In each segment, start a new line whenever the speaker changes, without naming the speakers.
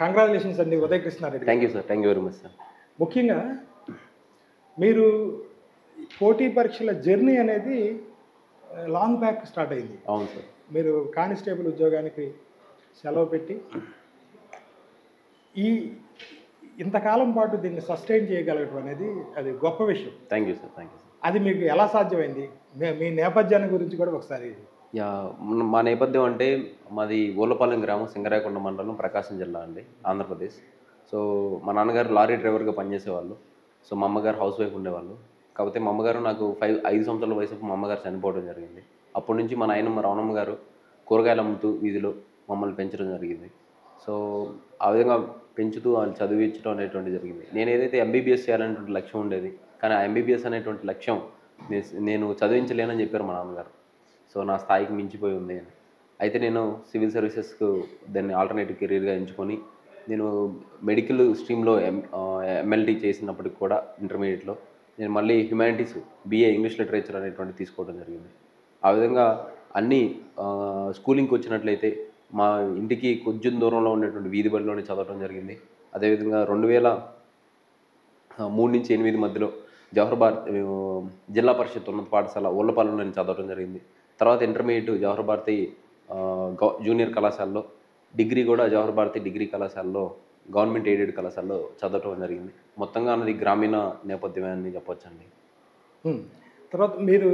Congratulations అండి Uday Krishnareddy.
Thank you sir, thank you very much sir.
ముఖ్యంగా మీరు పోటీ పరీక్షల జర్నీ అనేది లాంగ్ బ్యాక్ స్టార్ట్ అయింది.
అవును సార్.
మీరు కానిస్టేబుల్ ఉద్యోగానికి సెలవు పెట్టి ఈ ఇంతకాలం పాటు దీన్ని సస్టైన్ చేయగలగడం అనేది అది గొప్ప విషయం.
Thank you sir, thank you sir.
అది మీకు ఎలా సాధ్యమైంది? మీ నేపథ్యాన్ని గురించి కూడా ఒకసారి.
యా, మా నేపథ్యం అంటే మాది ఓలపాలెం గ్రామం, సింగరాయకొండ మండలం, ప్రకాశం జిల్లా అండి, ఆంధ్రప్రదేశ్. సో మా నాన్నగారు లారీ డ్రైవర్గా పనిచేసేవాళ్ళు. సో మా అమ్మగారు హౌస్ వైఫ్ ఉండేవాళ్ళు. కాకపోతే మా అమ్మగారు నాకు 5 సంవత్సరాల వయసు మా అమ్మగారు చనిపోవడం జరిగింది. అప్పటి నుంచి మా నాయనమ్మ రావణమ్మ గారు కూరగాయలు అమ్ముతూ వీధిలో మమ్మల్ని పెంచడం జరిగింది. సో ఆ విధంగా పెంచుతూ వాళ్ళు చదివించడం అనేటువంటిది జరిగింది. నేను ఏదైతే ఎంబీబీఎస్ చేయాలనేటువంటి లక్ష్యం ఉండేది, కానీ ఆ ఎంబీబీఎస్ అనేటువంటి లక్ష్యం నేను చదివించలేనని చెప్పారు మా నాన్నగారు. సో నా స్థాయికి మించిపోయి ఉంది అని. అయితే నేను సివిల్ సర్వీసెస్కు దాన్ని ఆల్టర్నేటివ్ కెరీర్గా ఎంచుకొని నేను మెడికల్ స్ట్రీమ్లో ఎంఎల్టీ చేసినప్పటికి కూడా ఇంటర్మీడియట్లో నేను మళ్ళీ హ్యుమానిటీస్ బీఏ ఇంగ్లీష్ లిటరేచర్ అనేటువంటి తీసుకోవడం జరిగింది. ఆ విధంగా అన్నీ స్కూలింగ్కి వచ్చినట్లయితే మా ఇంటికి కొంచెం దూరంలో ఉండేటువంటి వీధి బడిలోనే చదవడం జరిగింది. అదేవిధంగా 2003 నుంచి 2008 మధ్యలో జవహర్ భారతి జిల్లా పరిషత్ ఉన్నత పాఠశాల ఓళ్ళపాలెంలో నేను చదవడం జరిగింది. తర్వాత ఇంటర్మీడియట్ జవహర్ భారతి జూనియర్ కళాశాలలో, డిగ్రీ కూడా జవహర్ భారతి డిగ్రీ కళాశాలలో, గవర్నమెంట్ ఎయిడెడ్ కళాశాలలో చదవటం జరిగింది. మొత్తంగా అన్నది గ్రామీణ నేపథ్యమే అని చెప్పొచ్చండి.
తర్వాత మీరు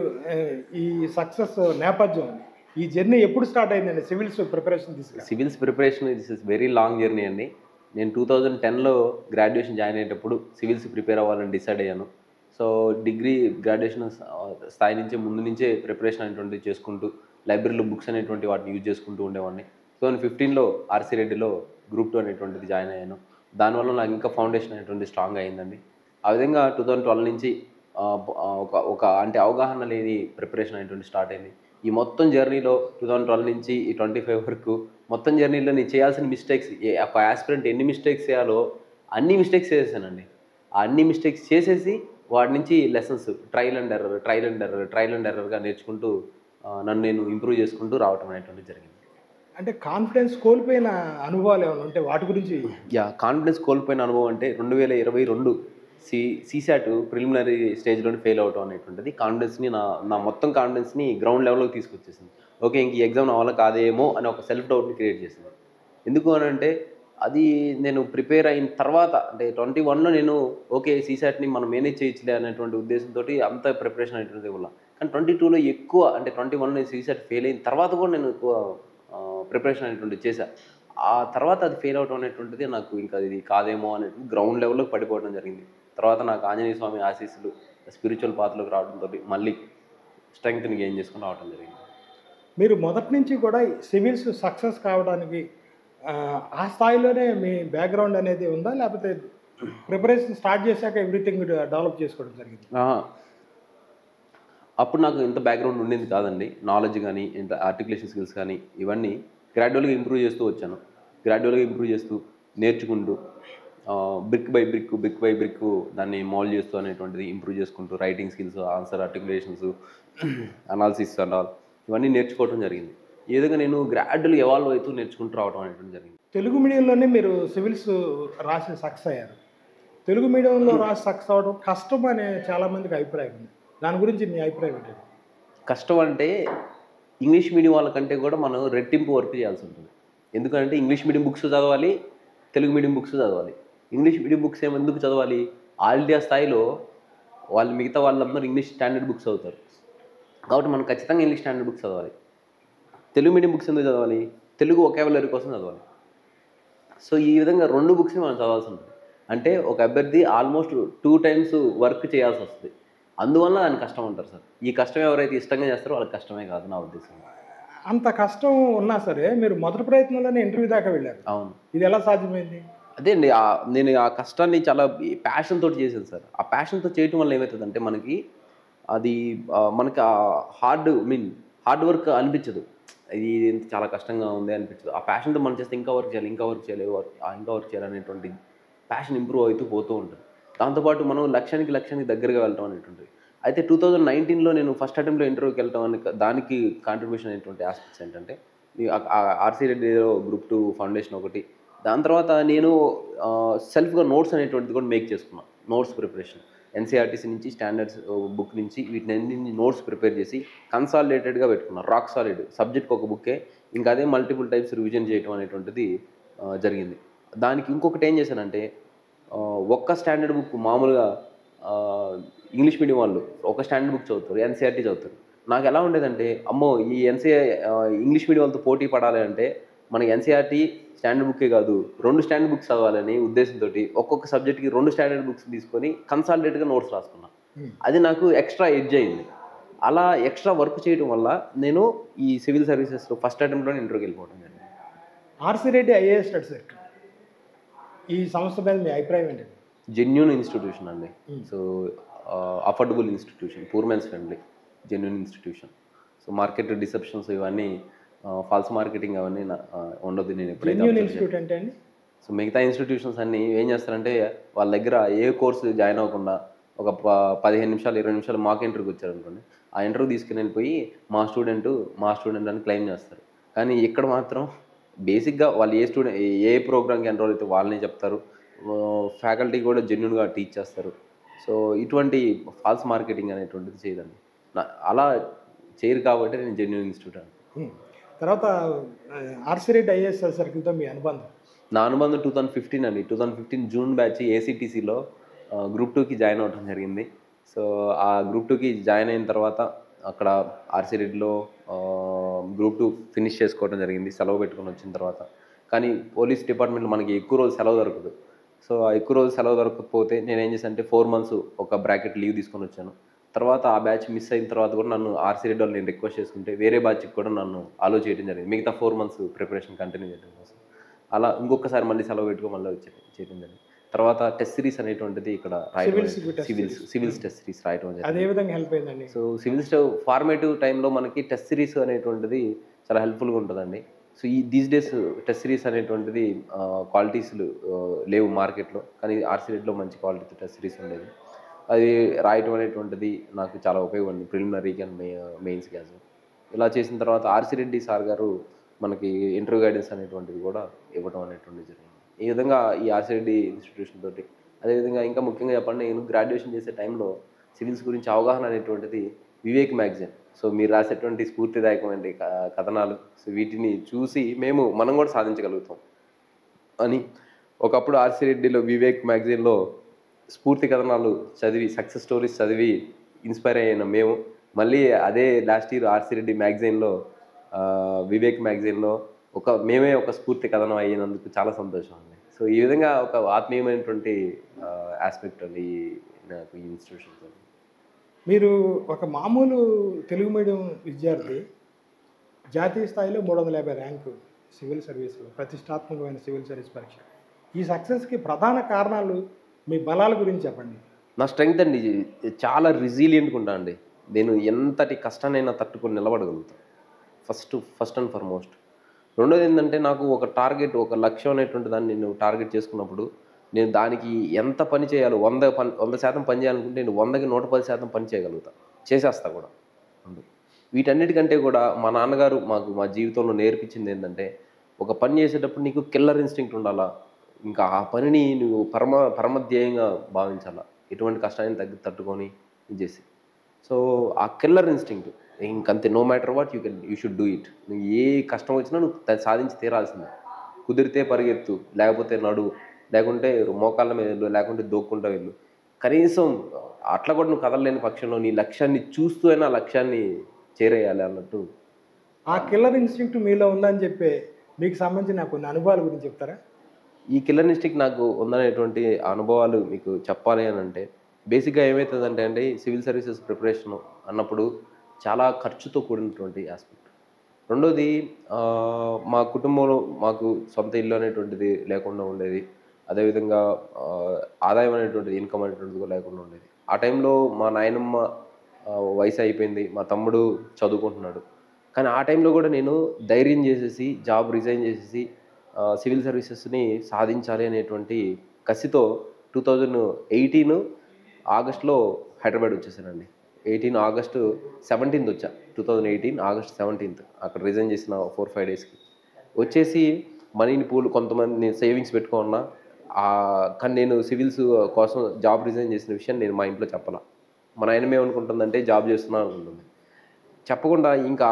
ఈ సక్సెస్ నేపథ్యం, ఈ జర్నీ ఎప్పుడు స్టార్ట్ అయిందండి? Civils preparation
civils preparation this is very long journey అండి. నేను 2010లో గ్రాడ్యుయేషన్ జాయిన్ అయ్యేటప్పుడు సివిల్స్ ప్రిపేర్ అవ్వాలని డిసైడ్ అయ్యాను. సో డిగ్రీ గ్రాడ్యుయేషన్ స్థాయి నుంచి ముందు నుంచే ప్రిపరేషన్ అనేటువంటిది చేసుకుంటూ లైబ్రరీలో బుక్స్ అనేటువంటి వాటిని యూజ్ చేసుకుంటూ ఉండేవాడిని. 2015లో ఆర్సీ రెడ్డిలో గ్రూప్ 2 అనేటువంటిది జాయిన్ అయ్యాను. దానివల్ల నాకు ఇంకా ఫౌండేషన్ అనేటువంటి స్ట్రాంగ్ అయిందండి. ఆ విధంగా 2012 నుంచి ఒక అంటే అవగాహన లేని ప్రిపరేషన్ అనేటువంటి స్టార్ట్ అయింది. ఈ మొత్తం జర్నీలో 2012 నుంచి ఈ 25 వరకు మొత్తం జర్నీలో నేను చేయాల్సిన మిస్టేక్స్, ఒక యాస్పిరెంట్ ఎన్ని మిస్టేక్స్ చేయాలో అన్ని మిస్టేక్స్ చేసేసానండి. ఆ అన్ని మిస్టేక్స్ చేసేసి వాటి నుంచి లెసన్స్ ట్రయల్ అండ్ ఎర్రర్గా నేర్చుకుంటూ నన్ను నేను ఇంప్రూవ్ చేసుకుంటూ రావటం అనేటువంటి జరిగింది.
అంటే కాన్ఫిడెన్స్ కోల్పోయిన అనుభవాలు ఏమైనా ఉంటే వాటి గురించి?
కాన్ఫిడెన్స్ కోల్పోయిన అనుభవం అంటే 2022 సీసాట్ ప్రిలిమినరీ స్టేజ్లోనే ఫెయిల్ అవటం అనేటువంటిది కాన్ఫిడెన్స్ని నా మొత్తం కాన్ఫిడెన్స్ని గ్రౌండ్ లెవెల్లోకి తీసుకొచ్చేసింది. ఓకే, ఇంక ఈ ఎగ్జామ్ నా వల్ల కాదేమో అని ఒక సెల్ఫ్ డౌట్ని క్రియేట్ చేసింది. ఎందుకు అని అంటే అది నేను ప్రిపేర్ అయిన తర్వాత అంటే 21లో నేను ఓకే సీసాట్ని మనం మేనేజ్ చేయొచ్చులే అనేటువంటి ఉద్దేశంతో అంత ప్రిపరేషన్ అనేటువంటి వల్ల. కానీ 22లో ఎక్కువ అంటే 21లో సీసాట్ ఫెయిల్ అయిన తర్వాత కూడా నేను ఎక్కువ ప్రిపరేషన్ అనేటువంటిది చేశాను. ఆ తర్వాత అది ఫెయిల్ అవడం అనేటువంటిది నాకు ఇంకా ఇది కాదేమో అనేటువంటి గ్రౌండ్ లెవెల్లోకి పడిపోవడం జరిగింది. తర్వాత నాకు ఆంజనేయ స్వామి ఆశీస్సులు స్పిరిచువల్ పాత్రలోకి రావడంతో మళ్ళీ స్ట్రెంగ్త్ని గెయిన్ చేసుకుని రావడం జరిగింది.
మీరు మొదటి నుంచి కూడా సివిల్స్ సక్సెస్ కావడానికి ఆ స్థాయిలోనే మీ బ్యాక్గ్రౌండ్ అనేది ఉందా, లేకపోతే ప్రిపరేషన్ స్టార్ట్ చేశాక ఎవ్రీథింగ్ డెవలప్ చేసుకోవడం జరిగింది?
అప్పుడు నాకు ఇంత బ్యాక్గ్రౌండ్ ఉండేది కాదండి. నాలెడ్జ్ కానీ ఇంత ఆర్టికులేషన్ స్కిల్స్ కానీ ఇవన్నీ గ్రాడ్యువల్గా ఇంప్రూవ్ చేస్తూ వచ్చాను. గ్రాడ్యువల్గా ఇంప్రూవ్ చేస్తూ నేర్చుకుంటూ బ్రిక్ బై బ్రిక్ దాన్ని మోల్డ్ చేస్తూ అనేటువంటిది ఇంప్రూవ్ చేసుకుంటూ writing skills, answer articulations, analysis and all ఇవన్నీ నేర్చుకోవడం జరిగింది. ఈ విధంగా నేను గ్రాడ్యువల్గా ఎవాల్వ్ అవుతూ నేర్చుకుంటూ రావడం అనేటువంటి జరిగింది.
తెలుగు మీడియంలోనే మీరు సివిల్స్ రాసి సక్సెస్ అయ్యారు. తెలుగు మీడియంలో రాసి సక్సెస్ అవ్వడం కష్టం అనే చాలామందికి అభిప్రాయం ఉంది. దాని గురించి మీ అభిప్రాయం ఏంటంటే?
కష్టం అంటే ఇంగ్లీష్ మీడియం వాళ్ళకంటే కూడా మనం రెట్టింపు వర్క్ చేయాల్సి ఉంటుంది. ఎందుకంటే ఇంగ్లీష్ మీడియం బుక్స్ చదవాలి, తెలుగు మీడియం బుక్స్ చదవాలి. ఇంగ్లీష్ మీడియం బుక్స్ ఎందుకు చదవాలి? ఆల్ ఇండియా స్థాయిలో మిగతా వాళ్ళందరూ ఇంగ్లీష్ స్టాండర్డ్ బుక్స్ చదువుతారు. కాబట్టి మనం ఖచ్చితంగా ఇంగ్లీష్ స్టాండర్డ్ బుక్స్ చదవాలి. తెలుగు మీడియం బుక్స్ ఎందుకు చదవాలి? తెలుగు వొకాబులరీ కోసం చదవాలి. సో ఈ విధంగా 2 బుక్స్ని మనం చదవాల్సి ఉంటుంది. అంటే ఒక అభ్యర్థి ఆల్మోస్ట్ 2 times వర్క్ చేయాల్సి వస్తుంది. అందువల్ల దాన్ని కష్టం అంటారు సార్. ఈ కష్టం ఎవరైతే ఇష్టంగా చేస్తారో వాళ్ళకి కష్టమే కాదు నా ఉద్దేశం.
అంత కష్టం ఉన్నా సరే మీరు మొదటి ప్రయత్నంలోనే ఇంటర్వ్యూ దాకా వెళ్ళారు.
అవును.
ఇది ఎలా సాధ్యమైంది?
అదే అండి, నేను ఆ కష్టాన్ని చాలా ప్యాషన్ తోటి చేశాను సార్. ఆ ప్యాషన్తో చేయటం వల్ల ఏమవుతుందంటే మనకి హార్డ్ వర్క్ అనిపించదు. ఇది చాలా కష్టంగా ఉంది అనిపించదు. ఆ ప్యాషన్తో మనం చేస్తే ఇంకా వర్క్ చేయాలి అనేటువంటి ప్యాషన్ ఇంప్రూవ్ అవుతూ పోతూ ఉంటుంది. దాంతోపాటు మనం లక్ష్యానికి దగ్గరగా వెళ్ళటం అనేటువంటిది. అయితే 2019లో నేను ఫస్ట్ అటెంప్ట్లో ఇంటర్వ్యూకి వెళ్ళటం దానికి కాంట్రిబ్యూషన్ అయినటువంటి ఆస్పెక్ట్స్ ఏంటంటే ఆర్సీ రెడ్డిలో గ్రూప్ 2 ఫౌండేషన్ ఒకటి, దాని తర్వాత నేను సెల్ఫ్గా నోట్స్ అనేటువంటిది కూడా మేక్ చేసుకున్నాను. నోట్స్ ప్రిపరేషన్ ఎన్సీఆర్టీసీ నుంచి స్టాండర్డ్స్ బుక్ నుంచి వీటిని నోట్స్ ప్రిపేర్ చేసి కన్సాలిడేటెడ్గా పెట్టుకున్నాను. రాక్ సాలిడ్ సబ్జెక్ట్కి ఒక బుక్కే, ఇంకా అదే మల్టిపుల్ టైప్స్ రివిజన్ చేయడం అనేటువంటిది జరిగింది. దానికి ఇంకొకటి ఏం చేశానంటే ఒక్క స్టాండర్డ్ బుక్ మామూలుగా ఇంగ్లీష్ మీడియం వాళ్ళు ఒక స్టాండర్డ్ బుక్ చదువుతారు, ఎన్సీఆర్టీ చదువుతారు. నాకు ఎలా ఉండేదంటే అమ్మో ఈ ఇంగ్లీష్ మీడియం వాళ్ళతో పోటీ పడాలి అంటే మనకి ఎన్సీఆర్టీ స్టాండర్డ్ బుక్కే కాదు 2 స్టాండర్డ్ బుక్స్ చదవాలని ఉద్దేశంతో ఒక్కొక్క సబ్జెక్ట్కి 2 స్టాండర్డ్ బుక్స్ తీసుకొని కన్సాలిడేట్గా నోట్స్ రాసుకున్నాను. అది నాకు ఎక్స్ట్రా ఎడ్జ్ అయింది. అలా ఎక్స్ట్రా వర్క్ చేయడం వల్ల నేను ఈ సివిల్ సర్వీసెస్లో ఫస్ట్ అటెంప్ట్లోనే ఇంటర్వ్యూకి వెళ్ళిపోవడం జరిగింది.
RC Reddy IAS study circle ఈ సంస్థ మీద మీ అభిప్రాయం ఏంటండి?
జెన్యూన్ ఇన్స్టిట్యూషన్ అండి. So affordable institution, poor men's friendly, genuine institution. So market deceptions ఇవన్నీ ఫాల్స్ మార్కెటింగ్ అవన్నీ ఉండదు. నేను ఎప్పుడైతే
ఇన్స్టిట్యూట్ అంటే అండి,
సో మిగతా ఇన్స్టిట్యూషన్స్ అన్నీ ఏం చేస్తారంటే వాళ్ళ దగ్గర ఏ కోర్సు జాయిన్ అవ్వకుండా ఒక 15 నిమిషాలు 20 నిమిషాలు మాక్ ఇంటర్వ్యూకి వచ్చారనుకోండి, ఆ ఇంటర్వ్యూ తీసుకుని వెళ్ళిపోయి మా స్టూడెంట్ అని క్లెయిమ్ చేస్తారు. కానీ ఇక్కడ మాత్రం బేసిక్గా వాళ్ళు ఏ ప్రోగ్రామ్కి ఎన్రోల్ అయితే వాళ్ళని చెప్తారు, ఫ్యాకల్టీ కూడా జెన్యూన్గా టీచ్ చేస్తారు. సో ఇటువంటి ఫాల్స్ మార్కెటింగ్ అనేటువంటిది చేయదండి. అలా చేయరు కాబట్టి నేను జెన్యూన్ ఇన్స్టిట్యూట్ అండి.
తర్వాత ఆర్సీ రెడ్డి ఐఏఎస్ సర్కిల్తో మీ అనుబంధం?
నా అనుబంధం 2015 అండి. 2015 జూన్ బ్యాచ్ ఏసీటీసీలో గ్రూప్ 2కి జాయిన్ అవ్వడం జరిగింది. సో ఆ గ్రూప్ 2కి జాయిన్ అయిన తర్వాత అక్కడ ఆర్సీ రెడ్డిలో గ్రూప్ 2 ఫినిష్ చేసుకోవడం జరిగింది సెలవు పెట్టుకొని వచ్చిన తర్వాత. కానీ పోలీస్ డిపార్ట్మెంట్లో మనకి ఎక్కువ రోజు సెలవు దొరకదు. సో ఆ ఎక్కువ రోజు సెలవు దొరకకపోతే నేను ఏం చేశానంటే 4 months ఒక బ్రాకెట్ లీవ్ తీసుకొని వచ్చాను. తర్వాత ఆ బ్యాచ్ మిస్ అయిన తర్వాత కూడా నన్ను ఆర్సీ రెడ్డి వాళ్ళు నేను రిక్వెస్ట్ చేసుకుంటే వేరే బ్యాచ్కి కూడా నన్ను అలో చేయడం జరిగింది, మిగతా 4 months ప్రిపరేషన్ కంటిన్యూ చేయడం కోసం. అలా ఇంకొకసారి మళ్ళీ సెలవు పెట్టుకో మళ్ళీ చేయడం జరిగింది. తర్వాత టెస్ట్ సిరీస్ అనేటువంటిది ఇక్కడ సివిల్స్ టెస్ట్ సిరీస్ రాయడం జరిగింది. సో సివిల్స్ ఫార్మేటివ్ టైంలో మనకి టెస్ట్ సిరీస్ అనేటువంటిది చాలా హెల్ప్ఫుల్గా ఉంటుందండి. So these days test series అనేటువంటిది క్వాలిటీస్ లేవు మార్కెట్లో, కానీ ఆర్సీ రెడ్డిలో మంచి క్వాలిటీతో టెస్ట్ సిరీస్ ఉండేది. అది రాయటం అనేటువంటిది నాకు చాలా ఉపయోగపడింది ప్రిలిమినరీకి అండ్ మెయిన్స్ గ్యాస్. ఇలా చేసిన తర్వాత ఆర్సీ రెడ్డి సార్ గారు మనకి ఇంటర్వ్యూ గైడెన్స్ అనేటువంటిది కూడా ఇవ్వడం అనేటువంటిది జరిగింది. ఈ విధంగా ఈ ఆర్సీ రెడ్డి ఇన్స్టిట్యూషన్ తోటి, అదేవిధంగా ఇంకా ముఖ్యంగా చెప్పండి, నేను గ్రాడ్యుయేషన్ చేసే టైంలో సివిల్స్ గురించి అవగాహన అనేటువంటిది వివేక్ మ్యాగజైన్, సో మీరు రాసేటువంటి స్ఫూర్తిదాయకమైన కథనాలు, సో వీటిని చూసి మనం కూడా సాధించగలుగుతాం అని ఒకప్పుడు ఆర్సీ రెడ్డిలో వివేక్ మ్యాగజైన్లో స్ఫూర్తి కథనాలు చదివి సక్సెస్ స్టోరీస్ చదివి ఇన్స్పైర్ అయిన మేము మళ్ళీ అదే లాస్ట్ ఇయర్ ఆర్సీ రెడ్డి మ్యాగజైన్లో వివేక్ మ్యాగజైన్లో మేమే ఒక స్ఫూర్తి కథనం అయినందుకు చాలా సంతోషం అండి. సో ఈ విధంగా ఒక ఆత్మీయమైనటువంటి ఆస్పెక్ట్ అండి నాకు ఈ ఇన్స్టిట్యూషన్స్.
మీరు ఒక మామూలు తెలుగు మీడియం విద్యార్థి జాతీయ స్థాయిలో 350 ర్యాంకు సివిల్ సర్వీస్లో, ప్రతిష్టాత్మకమైన సివిల్ సర్వీస్ పరీక్ష. ఈ సక్సెస్కి ప్రధాన కారణాలు, మీ బలాల గురించి చెప్పండి.
నా స్ట్రెంగ్త్ అండి, చాలా రిజీలియంట్గా ఉంటా అండి. నేను ఎంతటి కష్టాన్నైనా తట్టుకొని నిలబడగలుగుతాను ఫస్ట్ అండ్ ఫార్మోస్ట్. రెండోది ఏంటంటే నాకు ఒక టార్గెట్, ఒక లక్ష్యం అనేటువంటి దాన్ని నేను టార్గెట్ చేసుకున్నప్పుడు నేను దానికి ఎంత పని చేయాలో 100% పని చేయాలనుకుంటే నేను 100కి 110% పని చేయగలుగుతాను, చేసేస్తా కూడా. వీటన్నిటికంటే కూడా మా నాన్నగారు మా జీవితంలో నేర్పించింది ఏంటంటే ఒక పని చేసేటప్పుడు నీకు కిల్లర్ ఇన్స్టింక్ట్ ఉండాలా, ఇంకా ఆ పనిని నువ్వు పరమధ్యేయంగా భావించాలా, ఎటువంటి కష్టాన్ని తట్టుకొని చేసి. సో ఆ కిల్లర్ ఇన్స్టింక్ట్ ఇంకంతే, no matter what you should do it. నువ్వు ఏ కష్టం వచ్చినా నువ్వు సాధించి తీరాల్సిందే. కుదిరితే పరిగెత్తు, లేకపోతే నడువు, లేకుంటే మోకాళ్ళ మీద వెళ్ళు, లేకుంటే దోక్కుంటూ వెళ్ళు. కనీసం అట్లా కూడా నువ్వు కదలలేని పక్షంలో నీ లక్ష్యాన్ని చూస్తూ అయినా ఆ లక్ష్యాన్ని చేరేయాలి అన్నట్టు.
ఆ కిల్లర్ ఇన్స్టింక్ట్ మీలో ఉందని చెప్పే మీకు సంబంధించిన కొన్ని అనుభవాల గురించి చెప్తారా?
ఈ కిల్లర్ ఇన్స్టింక్ట్ నాకు ఉందనేటువంటి అనుభవాలు మీకు చెప్పాలి అని అంటే, బేసిక్గా ఏమవుతుందంటే అండి, సివిల్ సర్వీసెస్ ప్రిపరేషన్ అన్నప్పుడు చాలా ఖర్చుతో కూడినటువంటి ఆస్పెక్ట్. రెండోది మా కుటుంబంలో మాకు సొంత ఇల్లు అనేటువంటిది లేకుండా ఉండేది. అదేవిధంగా ఆదాయం అనేటువంటిది, ఇన్కమ్ అనేటువంటిది కూడా లేకుండా ఉండేది. ఆ టైంలో మా నాయనమ్మ వయసు అయిపోయింది, మా తమ్ముడు చదువుకుంటున్నాడు. కానీ ఆ టైంలో కూడా నేను ధైర్యం చేసేసి జాబ్ రిజైన్ చేసేసి సివిల్ సర్వీసెస్ని సాధించాలి అనేటువంటి కసితో 2018 ఆగస్టులో హైదరాబాద్ వచ్చేసానండి. 18 ఆగస్టు 17th వచ్చా, 2018 ఆగస్ట్ 17th అక్కడ రిజైన్ చేసిన 4-5 డేస్కి వచ్చేసి మనీని పూల్ కొంతమంది నేను సేవింగ్స్ పెట్టుకున్నా, కానీ నేను సివిల్స్ కోసం జాబ్ రిజైన్ చేసిన విషయం నేను మా ఇంట్లో చెప్పాల. మా నాయనమ్మ ఏమనుకుంటుందంటే జాబ్ చేస్తున్నాను అనుకుంటుంది. చెప్పకుండా ఇంకా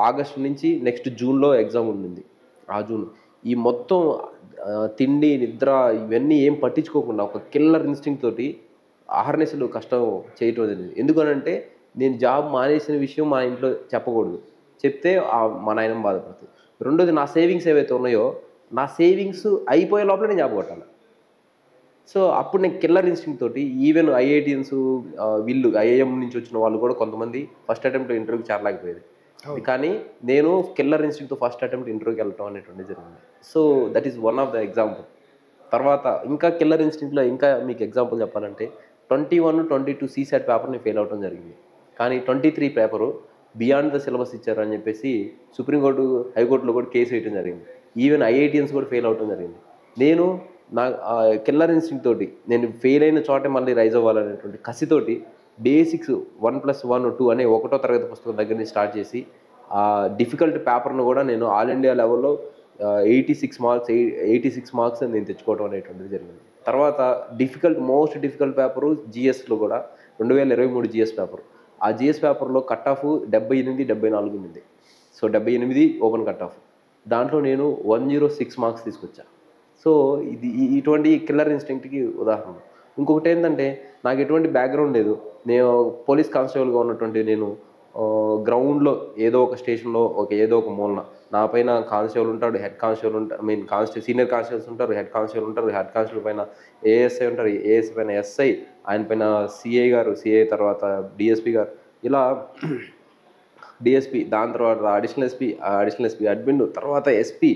ఆగస్టు నుంచి నెక్స్ట్ జూన్లో ఎగ్జామ్ ఉండింది. ఆ జూన్ ఈ మొత్తం తిండి నిద్ర ఇవన్నీ ఏం పట్టించుకోకుండా ఒక కిల్లర్ ఇన్స్టింక్ట్ తోటి అహర్నిశలు కష్టం చేయటం జరిగింది. ఎందుకనంటే నేను జాబ్ మానేసిన విషయం మా ఇంట్లో చెప్పకూడదు. చెప్తే మా నాయనమ్మ బాధపడుతుంది. రెండోది నా సేవింగ్స్ ఏవైతే ఉన్నాయో నా సేవింగ్స్ అయిపోయే లోపల నేను జాబ్ కొట్టాలి. సో అప్పుడు నేను కిల్లర్ ఇన్స్టింక్ట్ తోటి ఈవెన్ ఐఐటియన్స్ వీళ్ళు ఐఐఎం నుంచి వచ్చిన వాళ్ళు కూడా కొంతమంది ఫస్ట్ అటెంప్ట్ ఇంటర్వ్యూకి చేరలేకపోయేది. కానీ నేను కిల్లర్ ఇన్స్టింక్ట్తో ఫస్ట్ అటెంప్ట్ ఇంటర్వ్యూకి వెళ్ళటం అనేటువంటిది జరిగింది. So that is one of the example. తర్వాత ఇంకా కిల్లర్ ఇన్స్టింక్ట్లో ఇంకా మీకు ఎగ్జాంపుల్ చెప్పాలంటే 21, 22 సీసాట్ పేపర్ని ఫెయిల్ అవడం జరిగింది. కానీ 23 పేపరు బియాండ్ ద సిలబస్ ఇచ్చారని చెప్పేసి సుప్రీంకోర్టు హైకోర్టులో కూడా కేసు వేయడం జరిగింది. ఈవెన్ ఐఐటియన్స్ కూడా ఫెయిల్ అవడం జరిగింది. నేను నా కిల్లర్ ఇన్స్టింక్ట్ తోటి నేను ఫెయిల్ అయిన చోటే మళ్ళీ రైజ్ అవ్వాలనేటువంటి కసితోటి బేసిక్స్ 1+1 2 అనే 1వ తరగతి పుస్తకం దగ్గర నుంచి స్టార్ట్ చేసి ఆ డిఫికల్ట్ పేపర్ను కూడా నేను ఆల్ ఇండియా లెవెల్లో 86 మార్క్స్ నేను తెచ్చుకోవడం అనేటువంటిది జరిగింది. తర్వాత మోస్ట్ డిఫికల్ట్ పేపరు జిఎస్లో కూడా 2023 జిఎస్ పేపర్. ఆ జిఎస్ పేపర్లో కట్ ఆఫ్ 78, 74 ఉంది. So 78 open cut off. దాంట్లో నేను 106 మార్క్స్ తీసుకొచ్చాను. సో ఇటువంటి కిల్లర్ ఇన్స్టింక్ట్కి ఉదాహరణ. ఇంకొకటి ఏంటంటే నాకు ఎటువంటి బ్యాక్గ్రౌండ్ లేదు. నేను పోలీస్ కానిస్టేబుల్గా ఉన్నటువంటి నేను గ్రౌండ్లో ఏదో ఒక స్టేషన్లో ఏదో ఒక మూలన నా పైన కానిస్టేబుల్ ఉంటాడు, హెడ్ కానిస్టేబుల్ ఉంటాడు, సీనియర్ కానిస్టేబుల్స్ ఉంటారు, హెడ్ కానిస్టేబుల్ ఉంటారు, హెడ్ కానిస్టేబుల్ పైన ఏఎస్ఐ ఉంటారు, ఏఎస్ఐ పైన ఎస్ఐ, ఆయన పైన సిఐ గారు, సిఐ తర్వాత డిఎస్పి గారు, ఇలా డిఎస్పి, దాని తర్వాత అడిషనల్ ఎస్పీ అడ్మిన్, తర్వాత ఎస్పీ.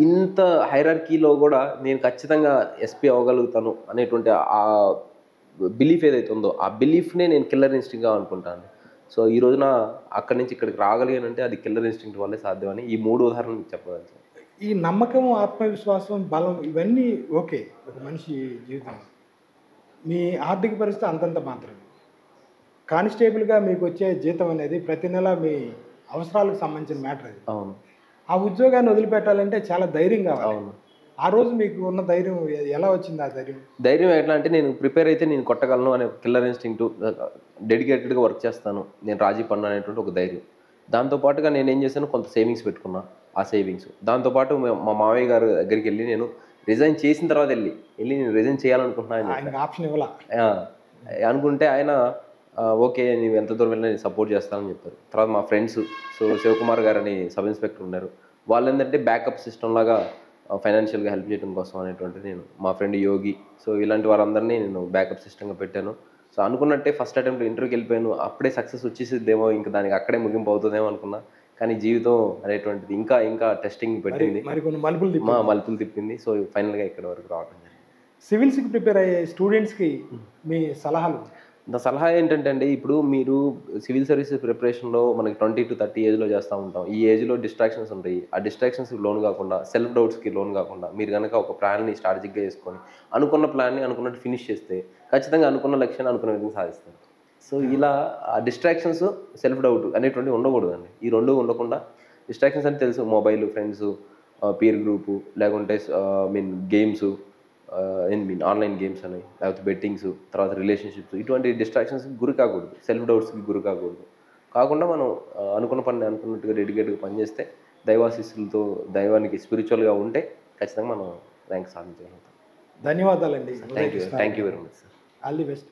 ఇంత హైరార్కీలో కూడా నేను ఖచ్చితంగా ఎస్పీ అవ్వగలుగుతాను అనేటువంటి ఆ బిలీఫ్ ఏదైతే ఉందో ఆ బిలీఫ్నే నేను కిల్లర్ ఇన్స్టింక్ట్గా అనుకుంటాను. సో ఈ రోజున అక్కడి నుంచి ఇక్కడికి రాగలిగానంటే అది కిల్లర్ ఇన్స్టింక్ట్ వల్లే సాధ్యమని ఈ 3 ఉదాహరణలు చెప్పగలను.
ఈ నమ్మకం, ఆత్మవిశ్వాసం, బలం ఇవన్నీ ఓకే ఒక మనిషి జీవితంలో. మీ ఆర్థిక పరిస్థితి అంతంత మాత్రమే. కానిస్టేబుల్గా మీకు వచ్చే జీతం అనేది ప్రతి నెల మీ అవసరాలకు సంబంధించిన మ్యాటర్ అది.
అవును.
ఆ ఉద్యోగాన్ని వదిలిపెట్టాలంటే చాలా ధైర్యం కావాలి.
అవును.
ఆ రోజు మీకు ఉన్న ధైర్యం ఎలా వచ్చింది? ఆ
ధైర్యం ఎట్లా అంటే నేను ప్రిపేర్ అయితే నేను కొట్టగలను అనే కిల్లర్ ఇన్స్టింక్ట్, డెడికేటెడ్గా వర్క్ చేస్తాను, నేను రాజీ పన్ను అనేటువంటి ఒక ధైర్యం. దాంతోపాటుగా నేను ఏం చేశాను, కొంత సేవింగ్స్ పెట్టుకున్నా. ఆ సేవింగ్స్ దాంతోపాటు మా మావయ్య గారు దగ్గరికి వెళ్ళి నేను రిజైన్ చేసిన తర్వాత వెళ్ళి నేను రిజైన్ చేయాలనుకుంటున్నాను
ఆప్షన్ ఇవ్వాల
అనుకుంటే ఆయన ఓకే నువ్వు ఎంత దూరం వెళ్ళినా నేను సపోర్ట్ చేస్తానని చెప్పారు. తర్వాత మా ఫ్రెండ్స్, సో శివకుమార్ గారు అని సబ్ ఇన్స్పెక్టర్ ఉన్నారు, వాళ్ళు ఏంటంటే బ్యాకప్ సిస్టమ్ లాగా ఫైనాన్షియల్గా హెల్ప్ చేయడం కోసం అనేటువంటి నేను, మా ఫ్రెండ్ యోగి, సో ఇలాంటి వారందరినీ నేను బ్యాకప్ సిస్టమ్గా పెట్టాను. సో అనుకున్నట్టే ఫస్ట్ అటెంప్ట్ ఇంటర్వ్యూకి వెళ్ళిపోయాను. అప్పుడే సక్సెస్ వచ్చేసిద్దేమో, ఇంకా దానికి అక్కడే ముగింపు అవుతుందేమో అనుకున్నా. కానీ జీవితం అనేటువంటిది ఇంకా టెస్టింగ్ పెట్టింది, మలుపులు తిప్పింది. సో ఫైనల్గా ఇక్కడ వరకు రావడం జరిగింది.
సివిల్స్కి ప్రిపేర్ అయ్యే స్టూడెంట్స్కి మీ సలహాలు?
నా సలహా ఏంటంటే అండి, ఇప్పుడు మీరు సివిల్ సర్వీసెస్ ప్రిపరేషన్లో మనకి 20 to 30 ఏజ్లో చేస్తూ ఉంటాం. ఈ ఏజ్లో డిస్ట్రాక్షన్స్ ఉంటాయి. ఆ డిస్ట్రాక్షన్స్కి లోన్ కాకుండా, సెల్ఫ్ డౌట్స్కి లోన్ కాకుండా మీరు కనుక ఒక ప్లాన్ని స్ట్రాటజిక్గా చేసుకొని అనుకున్న ప్లాన్ని అనుకున్నట్టు ఫినిష్ చేస్తే ఖచ్చితంగా అనుకున్న లక్ష్యాన్ని అనుకున్న విధంగా సాధిస్తారు. సో ఇలా ఆ డిస్ట్రాక్షన్స్, సెల్ఫ్ డౌట్ అనేటువంటివి ఉండకూడదండి. ఈ రెండు ఉండకుండా, డిస్ట్రాక్షన్స్ అంటే తెలుసు, మొబైల్, ఫ్రెండ్స్, పీర్ గ్రూపు, లేకుంటే గేమ్స్, ఆన్లైన్ గేమ్స్ అని, లేకపోతే బెట్టింగ్స్, తర్వాత రిలేషన్షిప్స్, ఇటువంటి డిస్ట్రాక్షన్స్కి గురి కాకూడదు, సెల్ఫ్ డౌట్స్కి గురి కాకుండా మనం అనుకున్న పని అనుకున్నట్టుగా డెడికేట్గా పనిచేస్తే, దైవాశీస్సులతో దైవానికి స్పిరిచువల్గా ఉంటే ఖచ్చితంగా మనం ర్యాంక్ సాధించగలుగుతాం.
ధన్యవాదాలండి.
Thank you very much sir.
All the best.